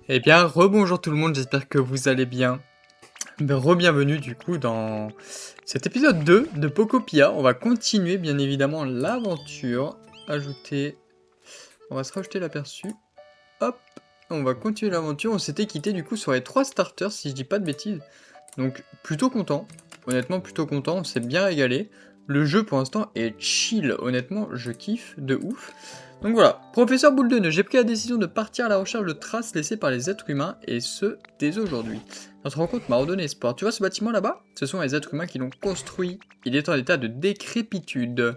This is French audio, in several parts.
Eh bien, rebonjour tout le monde, j'espère que vous allez bien. Re-bienvenue du coup dans cet épisode 2 de Pocopia. On va continuer bien évidemment l'aventure. Ajouter... On va se rajouter l'aperçu. Hop, on va continuer l'aventure. On s'était quitté du coup sur les 3 starters si je dis pas de bêtises. Donc plutôt content. Honnêtement plutôt content, on s'est bien régalé. Le jeu pour l'instant est chill, honnêtement je kiffe de ouf. Donc voilà, professeur Boule de Nœud, j'ai pris la décision de partir à la recherche de traces laissées par les êtres humains, et ce, dès aujourd'hui. Notre rencontre m'a redonné espoir. Tu vois ce bâtiment là-bas? Ce sont les êtres humains qui l'ont construit. Il est en état de décrépitude.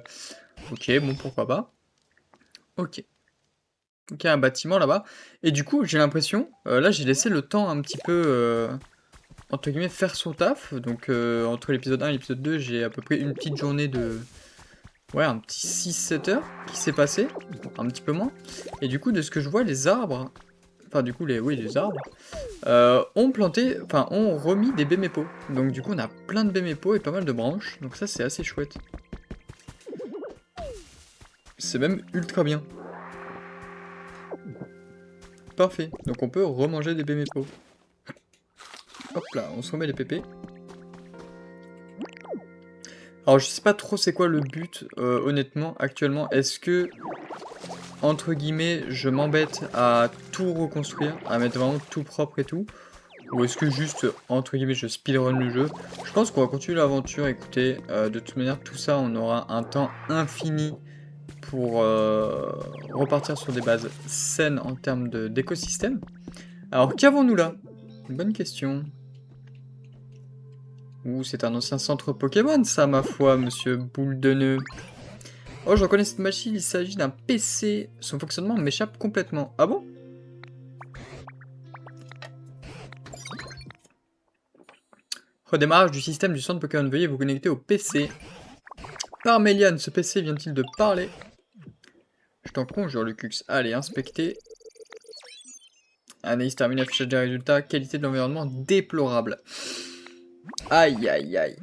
Ok, bon pourquoi pas. Ok. Ok, un bâtiment là-bas. Et du coup, j'ai l'impression, là j'ai laissé le temps un petit peu, entre guillemets, faire son taf. Donc entre l'épisode 1 et l'épisode 2, j'ai à peu près une petite journée de... Ouais, un petit 6-7 heures qui s'est passé, un petit peu moins. Et du coup, de ce que je vois, les arbres, enfin du coup, les arbres, ont planté, enfin ont remis des bémépos. Donc du coup, on a plein de bémépos et pas mal de branches. Donc ça, c'est assez chouette. C'est même ultra bien. Parfait. Donc on peut remanger des bémépos. Hop là, on se remet les pépés. Alors je sais pas trop c'est quoi le but, honnêtement, actuellement. Est-ce que, entre guillemets, je m'embête à tout reconstruire, à mettre vraiment tout propre et tout? Ou est-ce que juste, entre guillemets, je speedrun le jeu? Je pense qu'on va continuer l'aventure, écoutez, de toute manière, tout ça, on aura un temps infini pour repartir sur des bases saines en termes d'écosystème. Alors, qu'avons-nous là? Une bonne question. Ouh, c'est un ancien centre Pokémon, ça, ma foi, monsieur Boule de Nœud. Oh, je reconnais cette machine, il s'agit d'un PC. Son fonctionnement m'échappe complètement. Ah bon? Redémarrage du système du centre Pokémon. Veuillez vous connecter au PC. Parméliane, ce PC vient-il de parler? Je t'en conjure, Lucux. Allez, inspecter. Analyse terminée, affichage des résultats. Qualité de l'environnement déplorable. Aïe, aïe, aïe.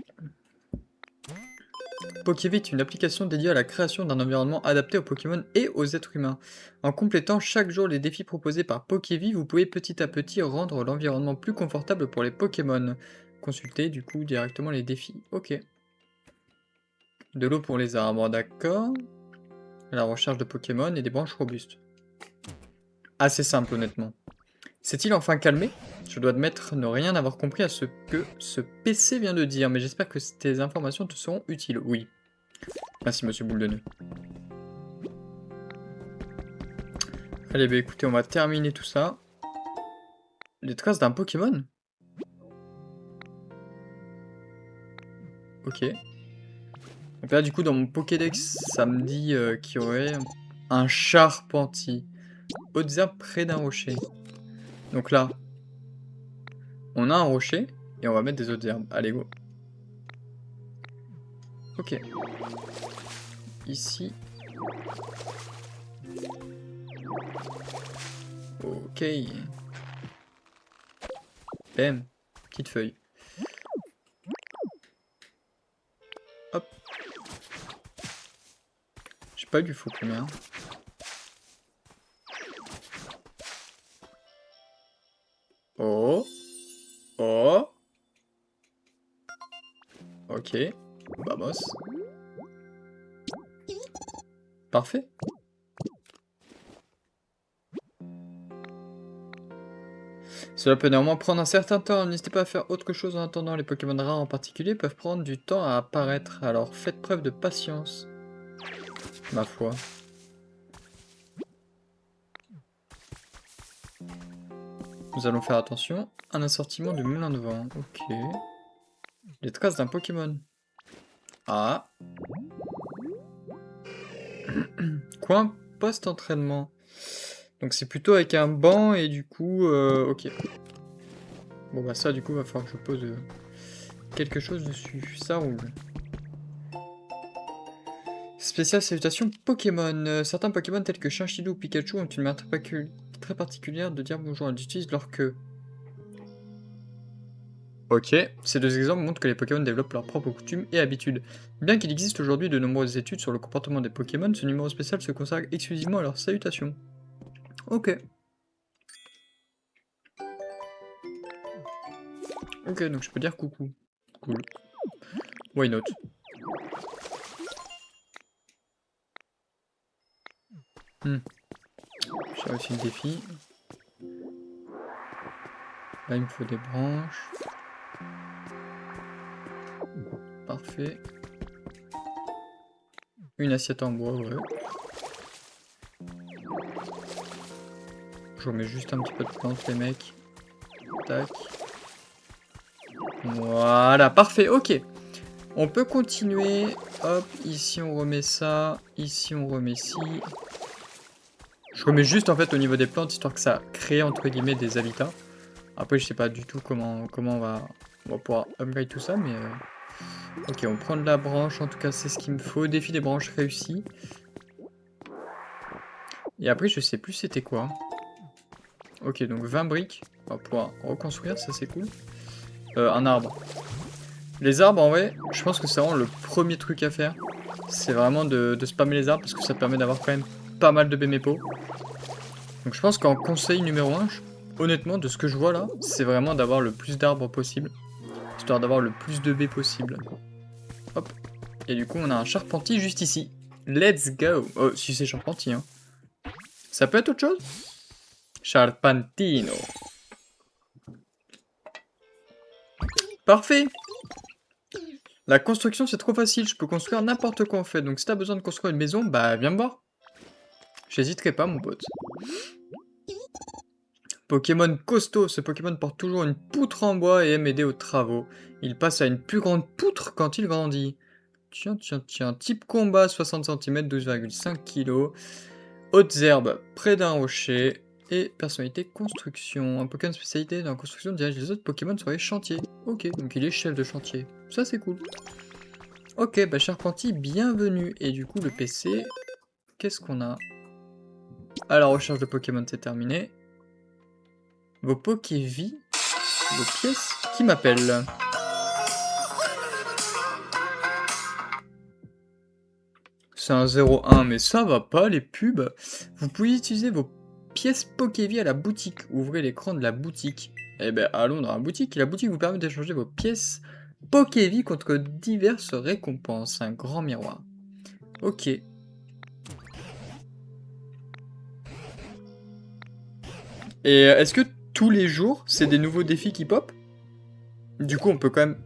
Pokévit, une application dédiée à la création d'un environnement adapté aux Pokémon et aux êtres humains. En complétant chaque jour les défis proposés par Pokévit, vous pouvez petit à petit rendre l'environnement plus confortable pour les Pokémon. Consultez du coup directement les défis. Ok. De l'eau pour les arbres, d'accord. La recherche de Pokémon et des branches robustes. Assez simple honnêtement. S'est-il enfin calmé? Je dois admettre ne rien avoir compris à ce que ce PC vient de dire, mais j'espère que tes informations te seront utiles. Oui. Merci, monsieur Boule de Nœud. Allez, bah écoutez, on va terminer tout ça. Les traces d'un Pokémon? Ok. Donc là, du coup, dans mon Pokédex, ça me dit qu'il y aurait un Charpentier. Hautes herbes près d'un rocher. Donc là, on a un rocher et on va mettre des autres herbes. Allez, go. Ok. Ici. Ok. Bam. Petite feuille. Hop. J'ai pas eu du faux combien. Oh. Oh. Ok. Vamos. Parfait. Cela peut néanmoins prendre un certain temps, n'hésitez pas à faire autre chose en attendant, les Pokémon rares en particulier peuvent prendre du temps à apparaître, alors faites preuve de patience, ma foi. Nous allons faire attention, un assortiment de moulin de vent, ok. Les traces d'un Pokémon. Ah. Coin post-entraînement. Donc c'est plutôt avec un banc et du coup, ok. Bon bah ça du coup va falloir que je pose quelque chose dessus, ça roule. Spécial salutation Pokémon. Certains Pokémon tels que Chinchillou ou Pikachu ont une manière très particulière de dire bonjour. Ils utilisent leur queue. Ok, ces deux exemples montrent que les Pokémon développent leurs propres coutumes et habitudes. Bien qu'il existe aujourd'hui de nombreuses études sur le comportement des Pokémon, ce numéro spécial se consacre exclusivement à leurs salutations. Ok. Ok, donc je peux dire coucou. Cool. Why not? J'ai réussi le défi. Là, il me faut des branches. Parfait. Une assiette en bois, ouais. Je remets juste un petit peu de plantes, les mecs. Tac. Voilà, parfait, ok. On peut continuer. Hop, ici on remet ça. Ici on remet ci. Je remets juste en fait au niveau des plantes, histoire que ça crée entre guillemets des habitats. Après, je sais pas du tout comment on va pouvoir upgrade tout ça, mais... Ok, on prend de la branche, en tout cas c'est ce qu'il me faut. Défi des branches réussi. Et après, je sais plus c'était quoi. Ok, donc 20 briques. On va pouvoir reconstruire, ça c'est cool. Un arbre. Les arbres, en vrai, je pense que c'est vraiment le premier truc à faire. C'est vraiment de spammer les arbres, parce que ça permet d'avoir quand même pas mal de BMPO. Donc je pense qu'en conseil numéro 1, honnêtement, de ce que je vois là, c'est vraiment d'avoir le plus d'arbres possible. Histoire d'avoir le plus de baies possible. Hop. Et du coup, on a un charpentier juste ici. Let's go. Oh, si c'est charpentier, hein. Ça peut être autre chose? Charpentino. Parfait. La construction, c'est trop facile. Je peux construire n'importe quoi, en fait. Donc, si t'as besoin de construire une maison, bah, viens me voir. J'hésiterai pas, mon pote. Pokémon costaud. Ce Pokémon porte toujours une poutre en bois et aime aider aux travaux. Il passe à une plus grande poutre quand il grandit. Tiens, tiens, tiens. Type combat, 60 cm, 12,5 kg. Hautes herbes, près d'un rocher. Et personnalité construction. Un Pokémon spécialité dans la construction dirige les autres Pokémon sur les chantiers. Ok, donc il est chef de chantier. Ça, c'est cool. Ok, bah Charpentier, bienvenue. Et du coup, le PC, qu'est-ce qu'on a? À la recherche de Pokémon, c'est terminé. Vos Pokévies, vos pièces, qui m'appelle? C'est un 0-1, mais ça va pas, les pubs. Vous pouvez utiliser vos pièces Pokévie à la boutique. Ouvrez l'écran de la boutique. Eh ben, allons dans la boutique. La boutique vous permet d'échanger vos pièces Pokévie contre diverses récompenses. Un grand miroir. Ok. Et est-ce que tous les jours, c'est des nouveaux défis qui pop? Du coup, on peut quand même,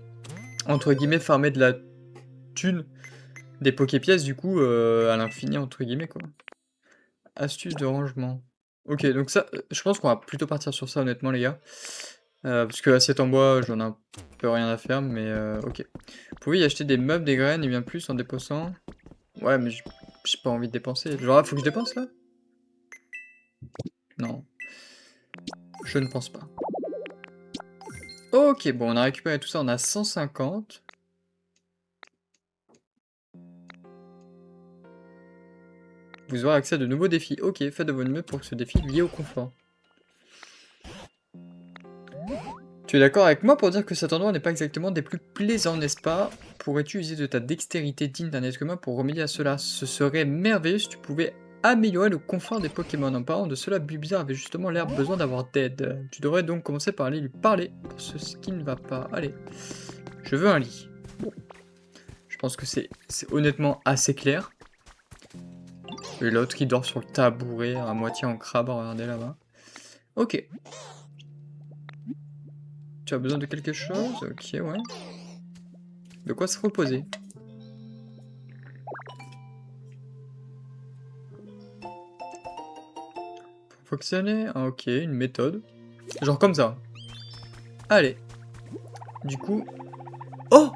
entre guillemets, farmer de la thune des Poképièces, du coup, à l'infini, entre guillemets, quoi. Astuce de rangement. Ok, donc ça, je pense qu'on va plutôt partir sur ça, honnêtement, les gars. Parce que assiette en bois, j'en ai un peu rien à faire, mais ok. Vous pouvez y acheter des meubles, des graines et bien plus en dépensant. Ouais, mais j'ai pas envie de dépenser. Genre, là, faut que je dépense, là? Non. Je ne pense pas. Ok, bon, on a récupéré tout ça, on a 150. Vous aurez accès à de nouveaux défis. Ok, faites de vos meubles pour que ce défi lié au confort. Tu es d'accord avec moi pour dire que cet endroit n'est pas exactement des plus plaisants, n'est-ce pas? Pourrais-tu user de ta dextérité digne d'un être humain pour remédier à cela? Ce serait merveilleux si tu pouvais améliorer le confort des Pokémon. En parlant de cela, Bulbizarre avait justement l'air besoin d'avoir d'aide. Tu devrais donc commencer par aller lui parler pour ce qui ne va pas. Allez, je veux un lit. Bon, je pense que c'est honnêtement assez clair. Et l'autre qui dort sur le tabouret à moitié en crabe, regardez là-bas. Ok. Tu as besoin de quelque chose? Ok, ouais. De quoi se reposer? Pour fonctionner? Ah, ok, une méthode. Genre comme ça. Allez. Du coup... Oh!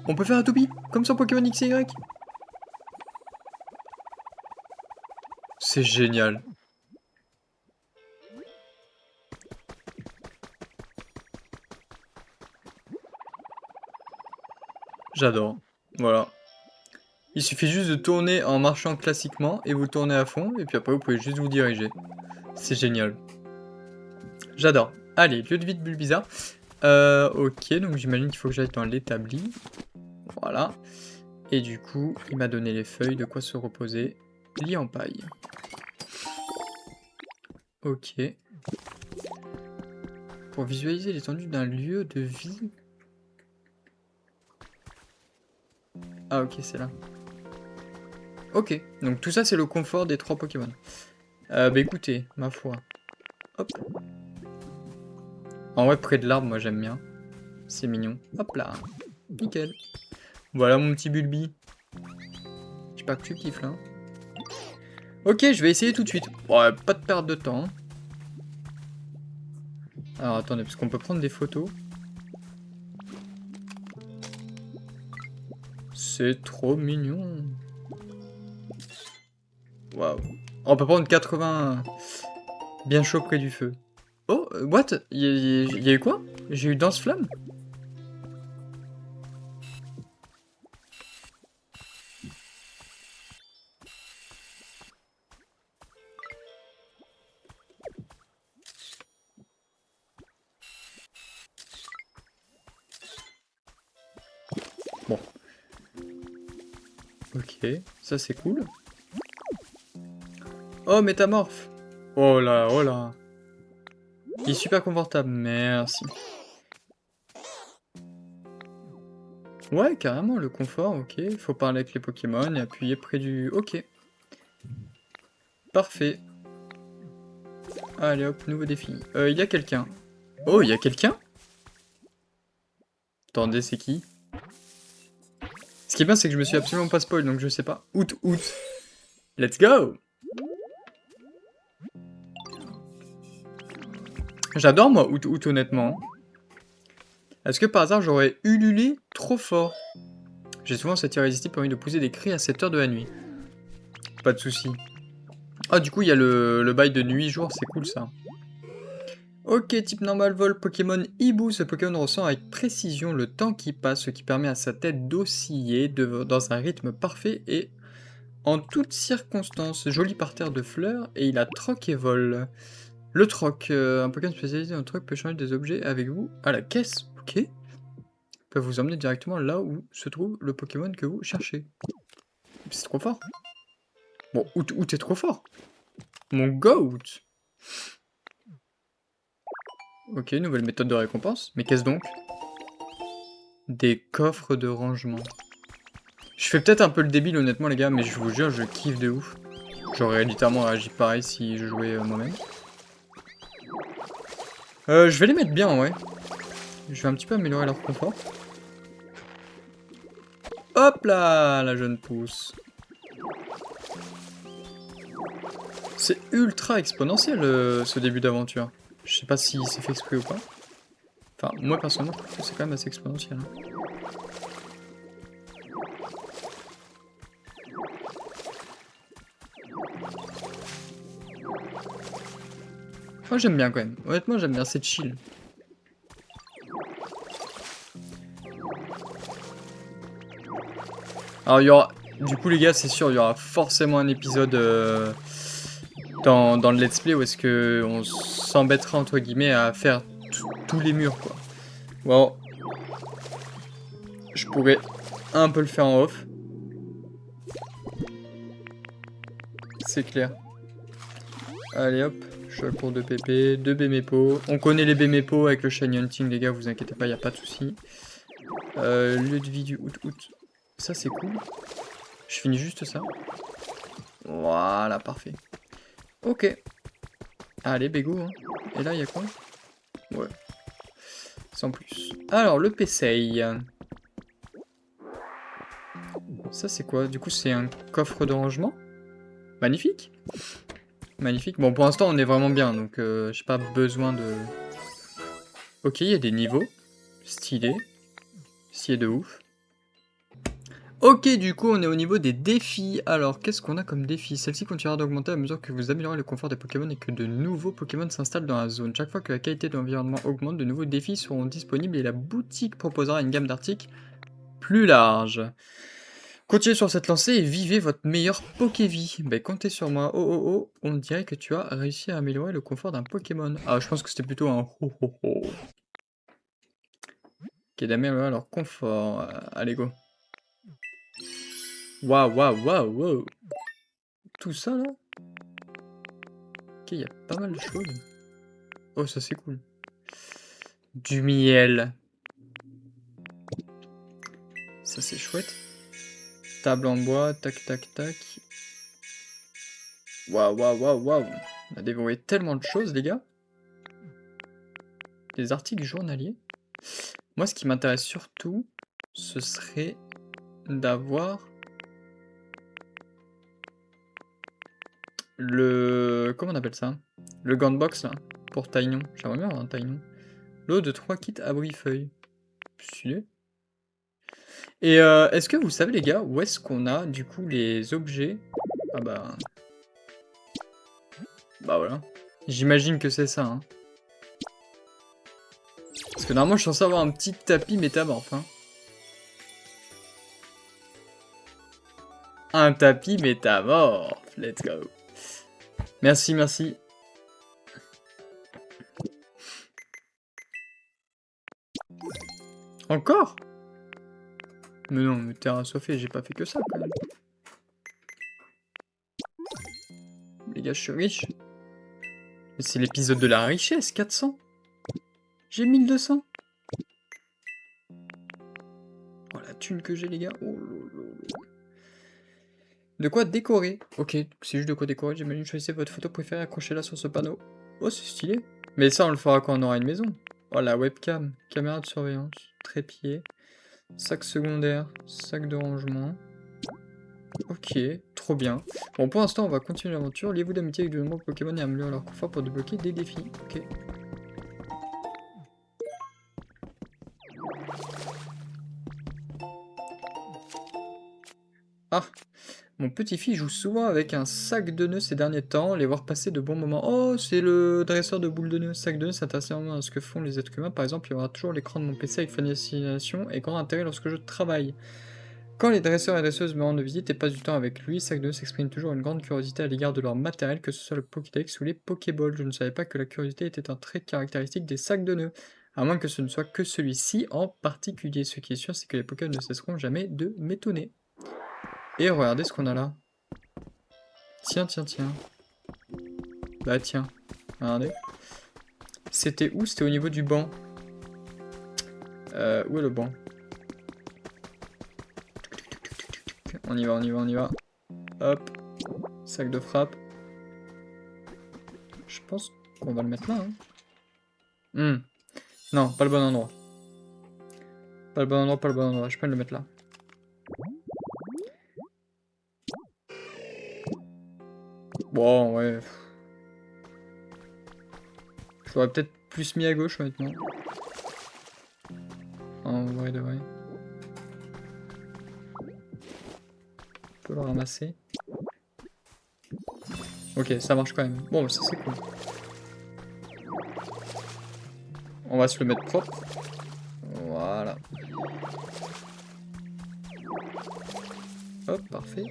On peut faire un toupie comme sur Pokémon XY. C'est génial. J'adore. Voilà. Il suffit juste de tourner en marchant classiquement et vous tournez à fond. Et puis après, vous pouvez juste vous diriger. C'est génial. J'adore. Allez, lieu de vie de Bulbizarre. Ok, donc j'imagine qu'il faut que j'aille dans l'établi. Voilà. Et du coup, il m'a donné les feuilles, de quoi se reposer. Lit en paille. Ok. Pour visualiser l'étendue d'un lieu de vie. Ah ok, c'est là. Ok, donc tout ça c'est le confort des 3 Pokémon. Bah écoutez, ma foi. Hop. En vrai, près de l'arbre, moi j'aime bien. C'est mignon. Hop là. Nickel. Voilà mon petit Bulbi. Je sais pas que tu kiffes là. Ok, je vais essayer tout de suite. Ouais, pas de perte de temps. Alors attendez, parce qu'on peut prendre des photos. C'est trop mignon. Waouh. On peut prendre 80 bien chaud près du feu. Oh, what? Il y a eu quoi? J'ai eu danse-flamme? Bon. Ok, ça c'est cool. Oh, métamorphe. Oh là, oh là. Il est super confortable, merci. Ouais, carrément, le confort, ok. Faut parler avec les Pokémon et appuyer près du... Ok. Parfait. Allez hop, nouveau défi. Il y a quelqu'un. Oh, il y a quelqu'un? Attendez, c'est qui? Ce qui est bien, c'est que je me suis absolument pas spoil, donc je sais pas. Out, out. Let's go! J'adore, moi, out, out, honnêtement. Est-ce que par hasard, j'aurais ululé trop fort? J'ai souvent cette irrésistible envie de pousser des cris à cette heure de la nuit. Pas de soucis. Ah, du coup, il y a le bail de nuit-jour, c'est cool, ça. Ok, type normal vol Pokémon Hibou. Ce Pokémon ressent avec précision le temps qui passe, ce qui permet à sa tête d'osciller dans un rythme parfait et en toutes circonstances. Joli parterre de fleurs et il a troc et vol. Le troc, un Pokémon spécialisé en troc peut changer des objets avec vous à la caisse. Ok. Peut vous emmener directement là où se trouve le Pokémon que vous cherchez. C'est trop fort. Bon, où t'es trop fort? Mon Goat. Ok, nouvelle méthode de récompense. Mais qu'est-ce donc? Des coffres de rangement. Je fais peut-être un peu le débile honnêtement les gars, mais je vous jure, je kiffe de ouf. J'aurais littéralement réagi pareil si je jouais moi-même. Je vais les mettre bien, ouais. Je vais un petit peu améliorer leur confort. Hop là, la jeune pousse. C'est ultra exponentiel ce début d'aventure. Je sais pas si c'est fait exprès ou pas. Enfin, moi personnellement, je trouve que c'est quand même assez exponentiel. Hein. Moi j'aime bien quand même. Honnêtement, j'aime bien, c'est chill. Alors il y aura... Du coup les gars, c'est sûr, il y aura forcément un épisode dans le let's play où est-ce que on s'embêtera entre guillemets à faire tous les murs quoi. Bon, je pourrais un peu le faire en off. C'est clair. Allez hop, choc pour 2 PP, 2 Bémépo. On connaît les Bémépo avec le Shiny Hunting les gars, vous inquiétez pas, y a pas de souci. Lieu de vie du out. Ça c'est cool. Je finis juste ça. Voilà, parfait. Ok. Allez, bégo. Hein. Et là, il y a quoi? Ouais. Sans plus. Alors, le PCI. Ça, c'est quoi? Du coup, c'est un coffre de rangement. Magnifique. Magnifique. Bon, pour l'instant, on est vraiment bien. Donc, j'ai pas besoin de... Ok, il y a des niveaux. Stylé. Stylé de ouf. Ok, du coup, on est au niveau des défis. Alors, qu'est-ce qu'on a comme défi? Celle-ci continuera d'augmenter à mesure que vous améliorez le confort des Pokémon et que de nouveaux Pokémon s'installent dans la zone. Chaque fois que la qualité de l'environnement augmente, de nouveaux défis seront disponibles et la boutique proposera une gamme d'articles plus large. Continuez sur cette lancée et vivez votre meilleur Pokévie. Ben, comptez sur moi. Oh oh oh, on dirait que tu as réussi à améliorer le confort d'un Pokémon. Ah, je pense que c'était plutôt un ho ho ho. Ok, d'améliorer leur confort. Allez, go. Waouh, waouh, waouh, waouh. Tout ça là? Ok, il y a pas mal de choses. Oh, ça c'est cool. Du miel. Ça, c'est chouette. Table en bois, tac, tac, tac. Waouh, waouh, waouh, waouh. On a dévoré tellement de choses, les gars. Des articles journaliers. Moi, ce qui m'intéresse surtout, ce serait d'avoir le... Comment on appelle ça? Le gant de boxe, là, pour Taignon. J'aimerais bien avoir un Taignon. L'eau de 3 kits abri-feuilles. Stylé. Et est-ce que vous savez, les gars, où est-ce qu'on a, du coup, les objets? Ah bah... Bah voilà. J'imagine que c'est ça, hein. Parce que normalement, je suis censé avoir un petit tapis métamorphe, hein. Un tapis métamorphe. Let's go. Merci, merci. Encore? Mais non, mais t'es assoiffé, j'ai pas fait que ça, quand même. Les gars, je suis riche. Mais c'est l'épisode de la richesse, 400. J'ai 1200. Oh, la thune que j'ai, les gars. Oh, lolo. De quoi décorer. Ok, c'est juste de quoi décorer. J'imagine choisissez votre photo préférée, accrochez-la sur ce panneau. Oh, c'est stylé. Mais ça, on le fera quand on aura une maison. Oh, la webcam. Caméra de surveillance. Trépied. Sac secondaire. Sac de rangement. Ok, trop bien. Bon, pour l'instant, on va continuer l'aventure. Liez-vous d'amitié avec de nombreux Pokémon et améliorez leur confort pour débloquer des défis. Ok. Ah, mon petit-fils joue souvent avec un sac de nœuds ces derniers temps, les voir passer de bons moments. Oh, c'est le dresseur de boules de nœuds. Sac de nœuds, c'est intéressant à ce que font les êtres humains. Par exemple, il y aura toujours l'écran de mon PC avec fascination et grand intérêt lorsque je travaille. Quand les dresseurs et dresseuses me rendent visite et passent du temps avec lui, Sac de nœuds s'exprime toujours une grande curiosité à l'égard de leur matériel, que ce soit le Pokédex ou les Pokéballs. Je ne savais pas que la curiosité était un trait caractéristique des sacs de nœuds, à moins que ce ne soit que celui-ci en particulier. Ce qui est sûr, c'est que les Pokémon ne cesseront jamais de m'étonner. Et regardez ce qu'on a là. Tiens, tiens, tiens. Bah tiens, regardez. C'était où? C'était au niveau du banc. Où est le banc? On y va, on y va, on y va. Hop. Sac de frappe. Je pense qu'on va le mettre là. Hein. Non, pas le bon endroit. Pas le bon endroit, pas le bon endroit. Je peux le mettre là. Bon, ouais. Je l'aurais peut-être plus mis à gauche, honnêtement. En vrai de vrai. Je peux le ramasser. Ok, ça marche quand même. Bon, ça c'est cool. On va se le mettre propre. Voilà. Hop, parfait.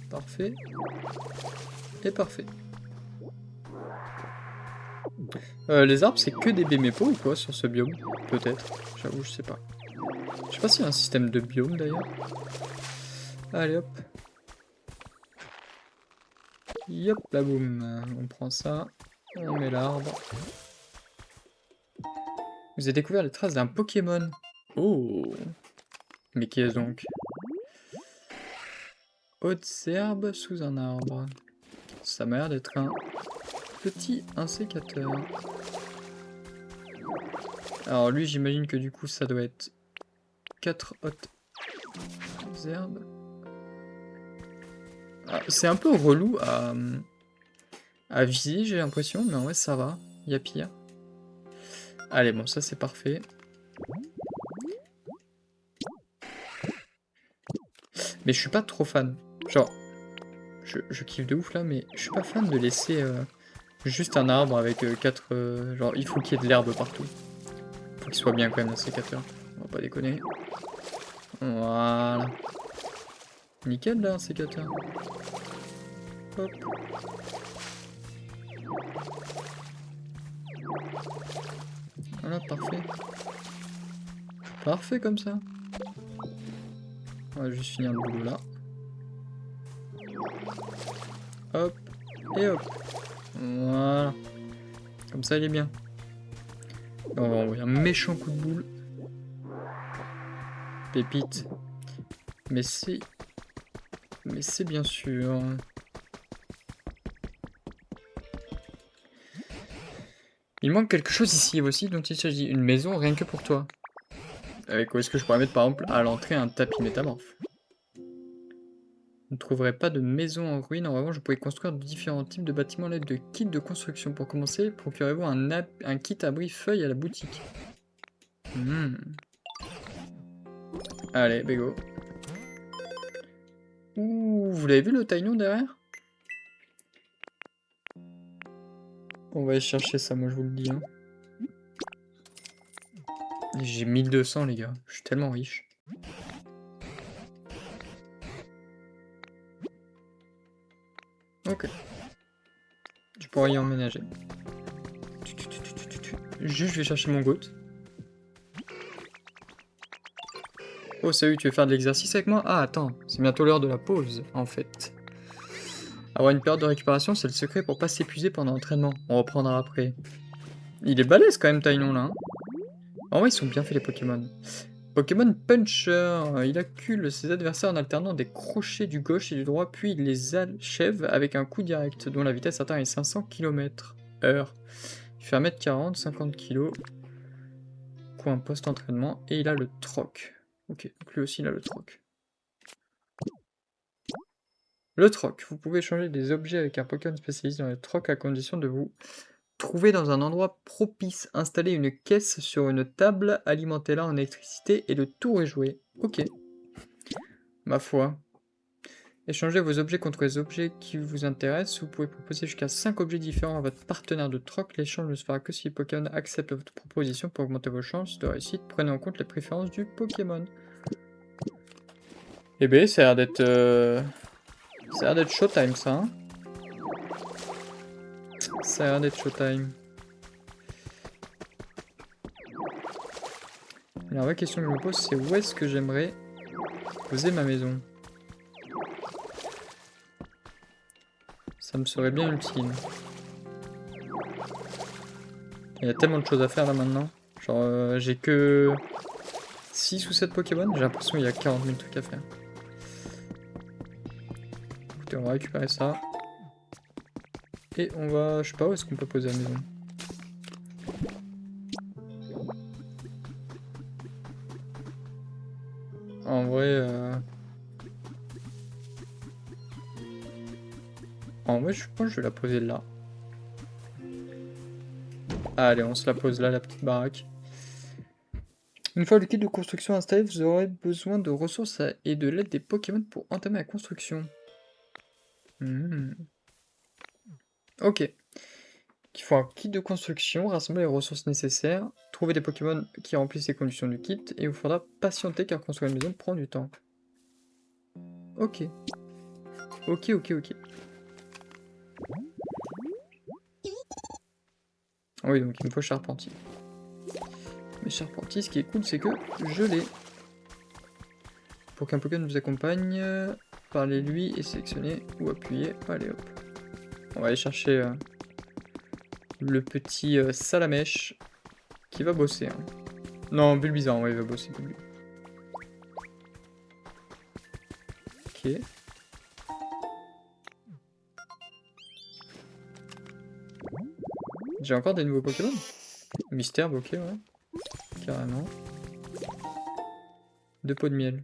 Parfait. Et parfait. Les arbres, c'est que des bémépo ou quoi sur ce biome? Peut-être. J'avoue, je sais pas. Je sais pas s'il y a un système de biome d'ailleurs. Allez hop. Yop, la boum. On prend ça. On met l'arbre. Vous avez découvert les traces d'un Pokémon. Oh. Mais qui est-ce donc? Hautes herbes sous un arbre. Ça m'a l'air d'être un petit insécateur. Alors lui, j'imagine que du coup, ça doit être 4 hautes herbes. Ah, c'est un peu relou à viser, j'ai l'impression, mais en vrai, ça va. Il y a pire. Allez, bon, ça, c'est parfait. Mais je suis pas trop fan. Genre, je kiffe de ouf, là, mais je suis pas fan de laisser juste un arbre avec 4... genre, il faut qu'il y ait de l'herbe partout. Faut qu'il soit bien, quand même, le sécateur. On va pas déconner. Voilà. Nickel, là, un sécateur. Hop. Voilà, parfait. Parfait comme ça. On va juste finir le boulot là. Hop. Et hop. Voilà. Comme ça, il est bien. On va envoyer un méchant coup de boule. Pépite. Mais c'est bien sûr. Il manque quelque chose ici aussi dont il s'agit. Une maison rien que pour toi. Avec où est-ce que je pourrais mettre par exemple à l'entrée un tapis métamorphe. Vous ne trouverez pas de maison en ruine. En revanche, vous pouvez construire différents types de bâtiments à l'aide de kits de construction. Pour commencer, procurez-vous un kit abri feuille à la boutique. Allez, bégo. Ouh, vous l'avez vu le taillon derrière? On va aller chercher ça, moi je vous le dis. Hein. J'ai 1200 les gars, je suis tellement riche. Ok. Tu pourras y emménager. Juste, je vais chercher mon goat. Oh salut, tu veux faire de l'exercice avec moi? Ah attends, c'est bientôt l'heure de la pause, en fait. Avoir une période de récupération, c'est le secret pour pas s'épuiser pendant l'entraînement. On reprendra après. Il est balèze quand même, Taïnon, là. Hein. En vrai, ils sont bien faits, les Pokémon. Pokémon Puncher, il accule ses adversaires en alternant des crochets du gauche et du droit, puis il les achève avec un coup direct, dont la vitesse atteint les 500 km/h. Il fait 1m40, 50 kg. Coin post-entraînement, et il a le troc. Ok, donc lui aussi il a le troc. Le troc, vous pouvez échanger des objets avec un Pokémon spécialiste dans le troc à condition de vous trouver dans un endroit propice, installer une caisse sur une table, alimenter-la en électricité et le tour est joué. Ok. Ma foi. Échangez vos objets contre les objets qui vous intéressent. Vous pouvez proposer jusqu'à 5 objets différents à votre partenaire de troc. L'échange ne se fera que si le Pokémon accepte votre proposition pour augmenter vos chances de réussite. Prenez en compte les préférences du Pokémon. Eh ben, ça a l'air d'être... Ça a l'air d'être showtime, ça. Hein, ça a l'air d'être showtime. La vraie question que je me pose, c'est où est-ce que j'aimerais poser ma maison? Ça me serait bien utile. Il y a tellement de choses à faire là maintenant. Genre, j'ai que 6 ou 7 Pokémon. J'ai l'impression qu'il y a 40 000 trucs à faire. Écoutez, on va récupérer ça. Et on va... Je sais pas où est-ce qu'on peut poser la maison. En vrai... En vrai, je pense que je vais la poser là. Allez, on se la pose là, la petite baraque. Une fois le kit de construction installé, vous aurez besoin de ressources et de l'aide des Pokémon pour entamer la construction. Ok. Il faut un kit de construction, rassembler les ressources nécessaires, trouver des Pokémon qui remplissent les conditions du kit, et il vous faudra patienter car construire une maison prend du temps. Ok. Ok. Oui, donc il me faut charpentier. Mais charpentier, ce qui est cool, c'est que je l'ai. Pour qu'un Pokémon vous accompagne, parlez-lui et sélectionnez ou appuyez. Allez hop. On va aller chercher le petit Salamèche qui va bosser. Hein. Non, Bulbizarre, ouais, il va bosser. Ok. J'ai encore des nouveaux Pokémon. Mystère, ok, ouais. Carrément. 2 pots de miel.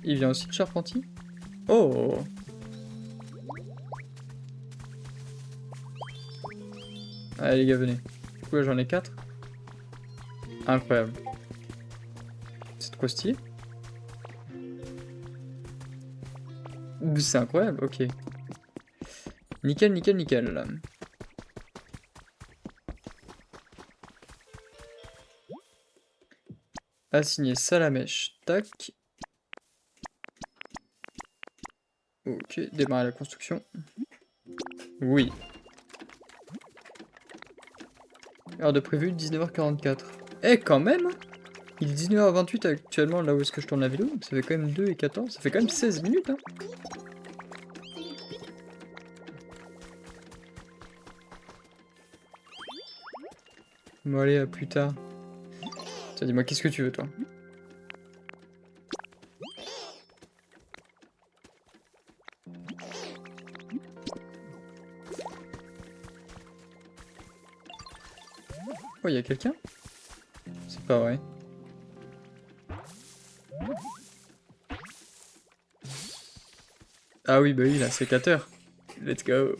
Il vient aussi de Charpentier. Oh! Allez les gars, venez. Du coup là j'en ai 4. Incroyable. C'est trop stylé. C'est incroyable, ok. Nickel. Assigner Salamèche, tac. Ok, démarrer la construction. Oui. Heure de prévu, 19h44. Eh, quand même! Il est 19h28 actuellement, là où est-ce que je tourne la vidéo, donc ça fait quand même 2 et 14. Ça fait quand même 16 minutes, hein. Bon allez, à plus tard. Tiens, dis-moi, qu'est-ce que tu veux, toi? Oh, il y a quelqu'un? C'est pas vrai. Ah oui, bah oui, la sécateur. Let's go.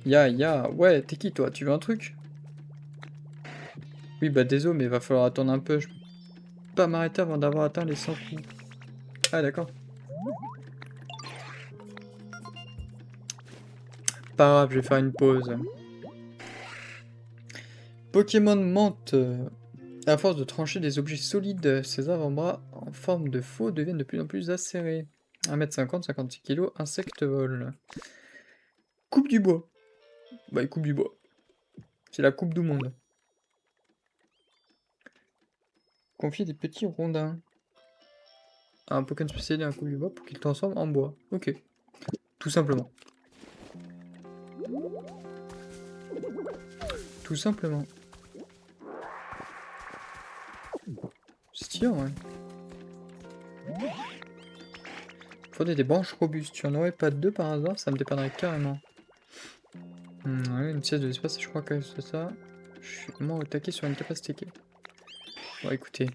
Ya, ouais, t'es qui, toi? Tu veux un truc? Oui, bah désolé, mais va falloir attendre un peu. Je peux pas m'arrêter avant d'avoir atteint les 100 coups. Ah, d'accord. Pas grave, je vais faire une pause. Pokémon menthe. À force de trancher des objets solides, ses avant-bras en forme de faux deviennent de plus en plus acérés. 1m50, 56 kg, insecte vol. Coupe du bois. Bah, il coupe du bois. C'est la coupe du monde. Confier des petits rondins à un Pokémon spécialisé à un coupe du bois pour qu'il transforme en bois. Ok. Tout simplement. Tout simplement. C'est stylé, ouais. Faudrait des branches robustes. Tu en aurais pas deux par hasard? Ça me dépannerait carrément. Ouais, une pièce de l'espace, je crois que c'est ça. Je suis vraiment au taquet sur une capacité. Bon, écoutez.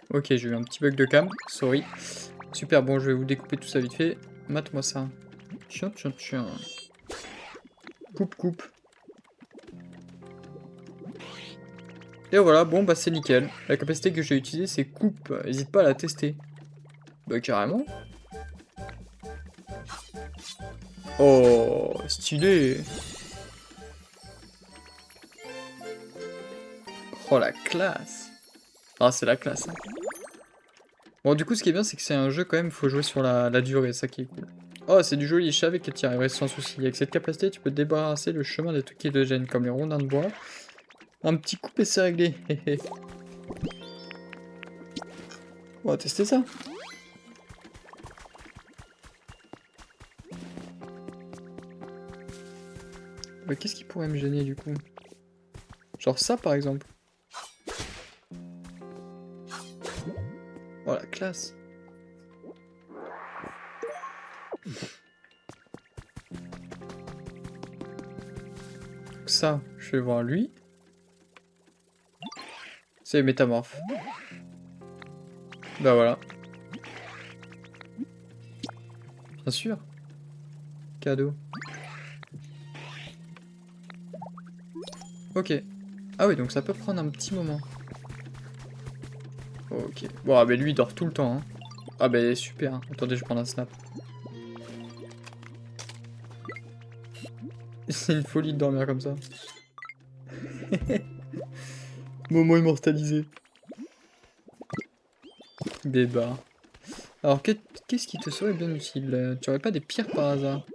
Ok, j'ai eu un petit bug de cam. Sorry. Super, bon, je vais vous découper tout ça vite fait. Mate-moi ça. Tiens, tiens, tiens. Coupe, coupe. Et voilà, bon, bah c'est nickel. La capacité que j'ai utilisée, c'est coupe. N'hésite pas à la tester. Bah, carrément. Oh, stylé. Oh, la classe. Ah, c'est la classe. Hein. Bon, du coup, ce qui est bien, c'est que c'est un jeu quand même, faut jouer sur la durée, ça qui est cool. Oh, c'est du joli, je savais que tu y arriverais sans souci. Avec cette capacité, tu peux débarrasser le chemin des trucs qui te gênent, comme les rondins de bois. Un petit coup et c'est réglé. On va tester ça. Mais qu'est-ce qui pourrait me gêner du coup? Genre ça par exemple. Oh la classe. Ça, je vais voir lui. C'est métamorphe. Bah voilà. Bien sûr. Cadeau. Ok. Ah oui, donc ça peut prendre un petit moment. Ok. Bon, ah bah lui il dort tout le temps. Hein. Ah bah super. Attendez, je prends un snap. C'est une folie de dormir comme ça. Moment immortalisé. Débat. Alors, qu'est-ce qui te serait bien utile? Tu aurais pas des pierres par hasard?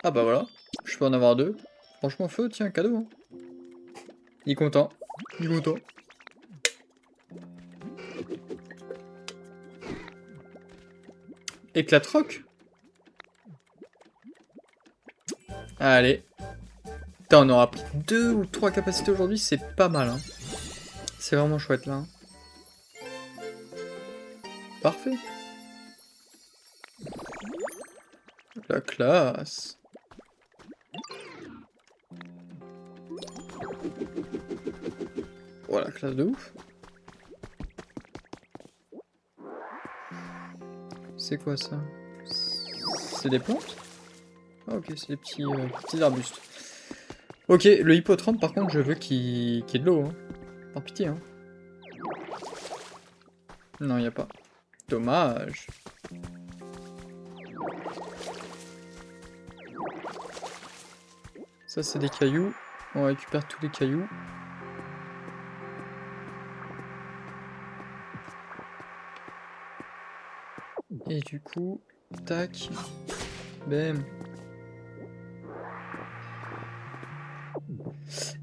Ah bah voilà. Je peux en avoir deux. Franchement, feu, tiens, cadeau. Hein. Il est content. Il est content. Éclate rock. Allez. Putain, on aura pris 2 ou 3 capacités aujourd'hui, c'est pas mal. Hein. C'est vraiment chouette là. Hein. Parfait. La classe. Oh la classe de ouf. C'est quoi ça? C'est des plantes? Ah ok, c'est des petits arbustes. Ok, le hippotrampe par contre je veux qu'il y ait de l'eau. Hein. Par pitié. Hein. Non, y a pas. Dommage. Ça c'est des cailloux. On récupère tous les cailloux. Et du coup, tac, bam.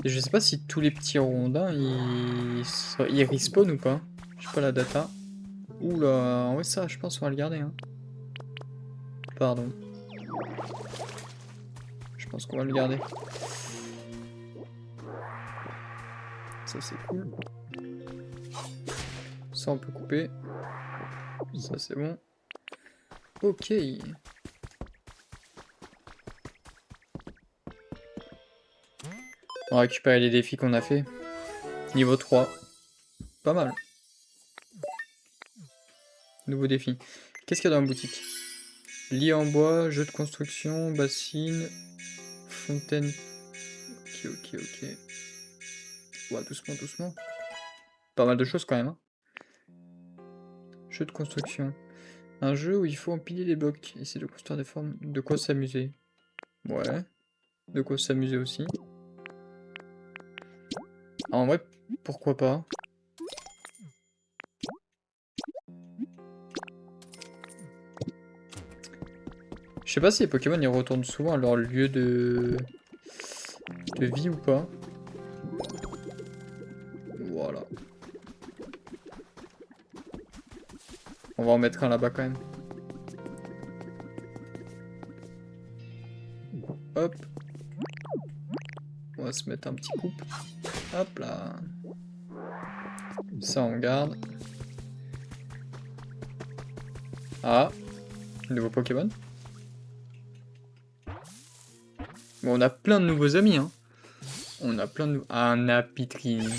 Et je sais pas si tous les petits rondins, ils respawn ou pas. Je sais pas la data. Oula, en vrai ça, je pense qu'on va le garder. Hein. Pardon. Je pense qu'on va le garder. Ça c'est cool. Ça on peut couper. Ça c'est bon. Ok. On va récupérer les défis qu'on a fait. Niveau 3. Pas mal. Nouveau défi. Qu'est-ce qu'il y a dans la boutique? Lit en bois, jeu de construction, bassine, fontaine. Ok. Ouais, doucement, doucement. Pas mal de choses quand même. Hein. Jeu de construction. Un jeu où il faut empiler les blocs. Essayer de construire des formes. De quoi s'amuser. Ouais. De quoi s'amuser aussi. En vrai, pourquoi pas. Je sais pas si les Pokémon ils retournent souvent à leur lieu de vie ou pas. Voilà. On va en mettre un là-bas quand même. Hop. On va se mettre un petit coupe. Hop là. Ça on garde. Ah. Nouveau Pokémon. Bon, on a plein de nouveaux amis, hein. On a plein de... Ah, un Apitrini.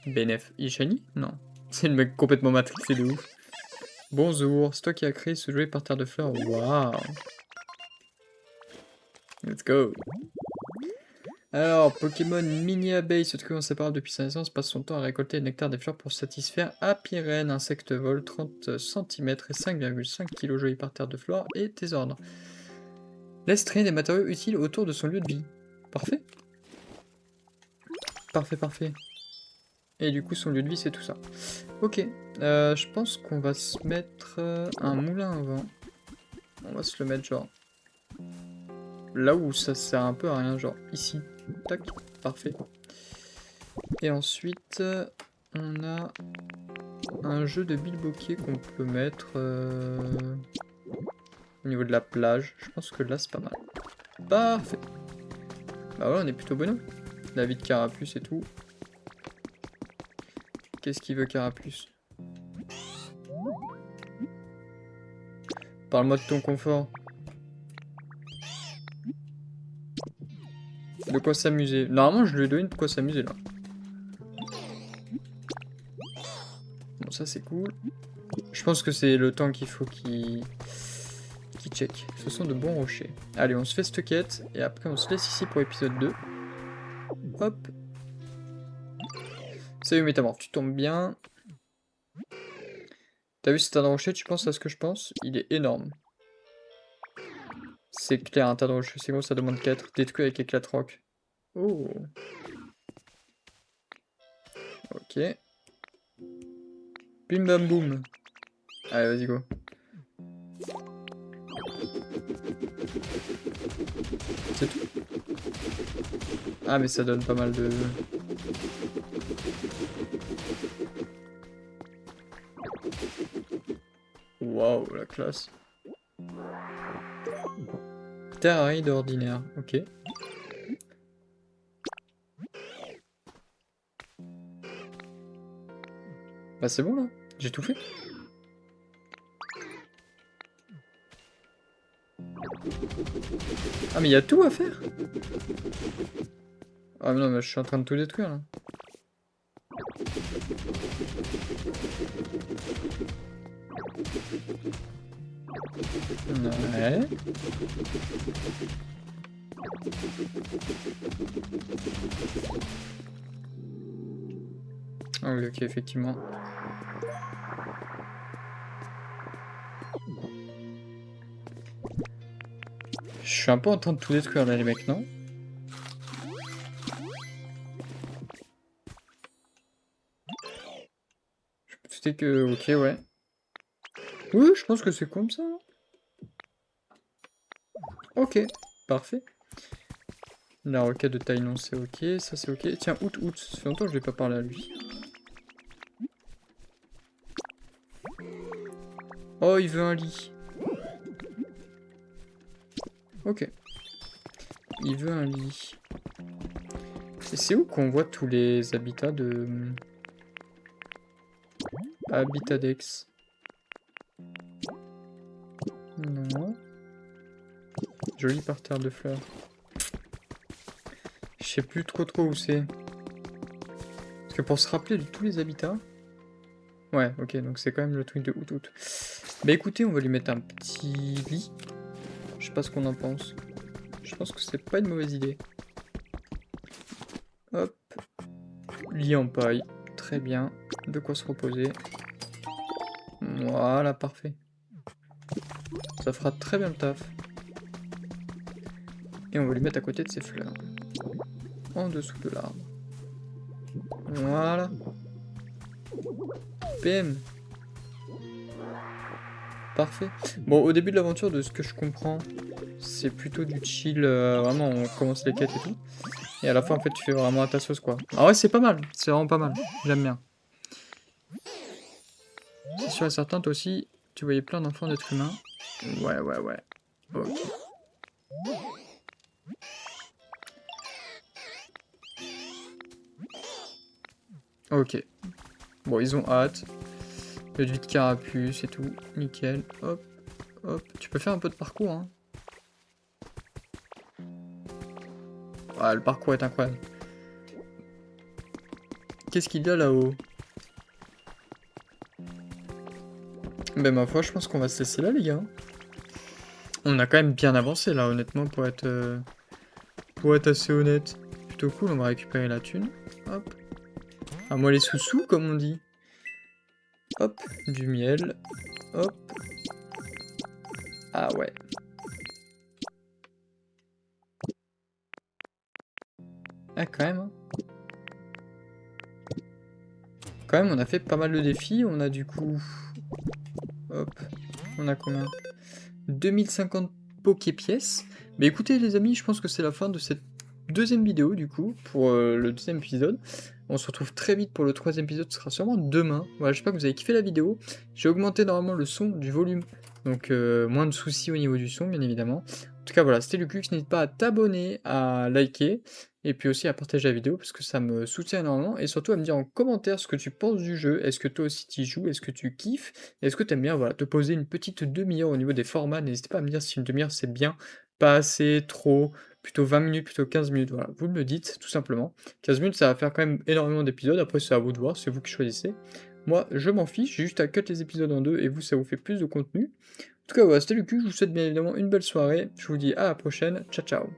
Benef. Ishani? Non. C'est le mec complètement matrixé de ouf. Bonjour, c'est toi qui as créé ce jeu par terre de fleurs. Waouh. Let's go. Alors, Pokémon Mini Abeille se trouve inséparable depuis sa naissance, passe son temps à récolter le nectar des fleurs pour satisfaire Apirène, insecte vol, 30 cm et 5,5 kg joli par terre de fleurs et tes ordres. Laisse traîner des matériaux utiles autour de son lieu de vie. Parfait. Parfait. Et du coup, son lieu de vie, c'est tout ça. Ok. Je pense qu'on va se mettre un moulin à vent. On va se le mettre genre... Là où ça sert un peu à rien, genre ici. Tac, parfait. Et ensuite, on a un jeu de bilboquet qu'on peut mettre au niveau de la plage. Je pense que là, c'est pas mal. Parfait. Bah ouais, on est plutôt bon. La vie de Carapuce et tout. Qu'est-ce qu'il veut Carapuce? Parle-moi de ton confort. De quoi s'amuser. Normalement, je lui ai donné de quoi s'amuser, là. Bon, ça, c'est cool. Je pense que c'est le temps qu'il faut qu'il check. Ce sont de bons rochers. Allez, on se fait cette quête. Et après, on se laisse ici pour épisode 2. Hop. Salut Métamorphe, tu tombes bien. T'as vu cet tas de rochers, tu penses à ce que je pense? Il est énorme. C'est clair, un tas de rochers. C'est gros, ça demande 4. Détruit avec éclat de roc. Oh. Ok. Bim bam boum. Allez, vas-y, go. C'est tout. Ah, mais ça donne pas mal de... Waouh, la classe. Terrarie d'ordinaire, ok. Bah c'est bon là, j'ai tout fait. Ah mais il y a tout à faire. Ah mais non mais je suis en train de tout détruire là. Ouais. Ah oui, ok, effectivement. Je suis un peu en train de tout détruire là les mecs, non? Je me doutais que... Ok, ouais. Oui, je pense que c'est comme ça. Ok, parfait. La requête de taille non, c'est ok. Ça, c'est ok. Tiens, Out, ça fait longtemps que je vais pas parler à lui. Oh, il veut un lit. Ok. Il veut un lit. Et c'est où qu'on voit tous les habitats de... Habitadex? Non. Joli parterre de fleurs. Je sais plus trop où c'est. Parce que pour se rappeler de tous les habitats... Ouais, ok, donc c'est quand même le truc de Out. Bah écoutez, on va lui mettre un petit lit. Je sais pas ce qu'on en pense. Je pense que c'est pas une mauvaise idée. Hop. Lit en paille. Très bien. De quoi se reposer. Voilà, parfait. Ça fera très bien le taf. Et on va lui mettre à côté de ses fleurs. En dessous de l'arbre. Voilà. PM. Parfait. Bon, au début de l'aventure, de ce que je comprends, c'est plutôt du chill. Vraiment, on commence les quêtes et tout. Et à la fin, en fait, tu fais vraiment à ta sauce, quoi. Ah ouais, c'est pas mal. C'est vraiment pas mal. J'aime bien. C'est sûr et certain, toi aussi, tu voyais plein d'enfants d'êtres humains. Ouais. Ok. Ok. Bon, ils ont hâte. Le vide carapuce et tout. Nickel. Hop. Tu peux faire un peu de parcours, hein. Ah, le parcours est incroyable. Qu'est-ce qu'il y a là-haut? Ben ma foi, je pense qu'on va se laisser là, les gars. On a quand même bien avancé là, honnêtement, pour être assez honnête. Plutôt cool, on va récupérer la thune. Hop. À moi les sous-sous, comme on dit. Hop, du miel. Hop. Ah ouais. Ah, quand même, hein. Quand même, on a fait pas mal de défis. On a du coup... Hop. On a combien? 2050 Poké-pièces. Mais écoutez les amis, je pense que c'est la fin de cette deuxième vidéo du coup, pour le deuxième épisode. On se retrouve très vite pour le troisième épisode, ce sera sûrement demain. Voilà, j'espère que vous avez kiffé la vidéo. J'ai augmenté normalement le son du volume, donc moins de soucis au niveau du son bien évidemment. En tout cas voilà, c'était Lucux, n'hésite pas à t'abonner, à liker, et puis aussi à partager la vidéo, parce que ça me soutient énormément, et surtout à me dire en commentaire ce que tu penses du jeu, est-ce que toi aussi tu y joues, est-ce que tu kiffes, est-ce que tu aimes bien voilà, te poser une petite demi-heure au niveau des formats, n'hésitez pas à me dire si une demi-heure c'est bien, pas assez, trop, plutôt 20 minutes, plutôt 15 minutes, voilà, vous me le dites, tout simplement. 15 minutes, ça va faire quand même énormément d'épisodes, après c'est à vous de voir, c'est vous qui choisissez. Moi, je m'en fiche, j'ai juste à cut les épisodes en deux, et vous, ça vous fait plus de contenu. En tout cas, voilà, c'était Lucus, je vous souhaite bien évidemment une belle soirée, je vous dis à la prochaine, ciao ciao.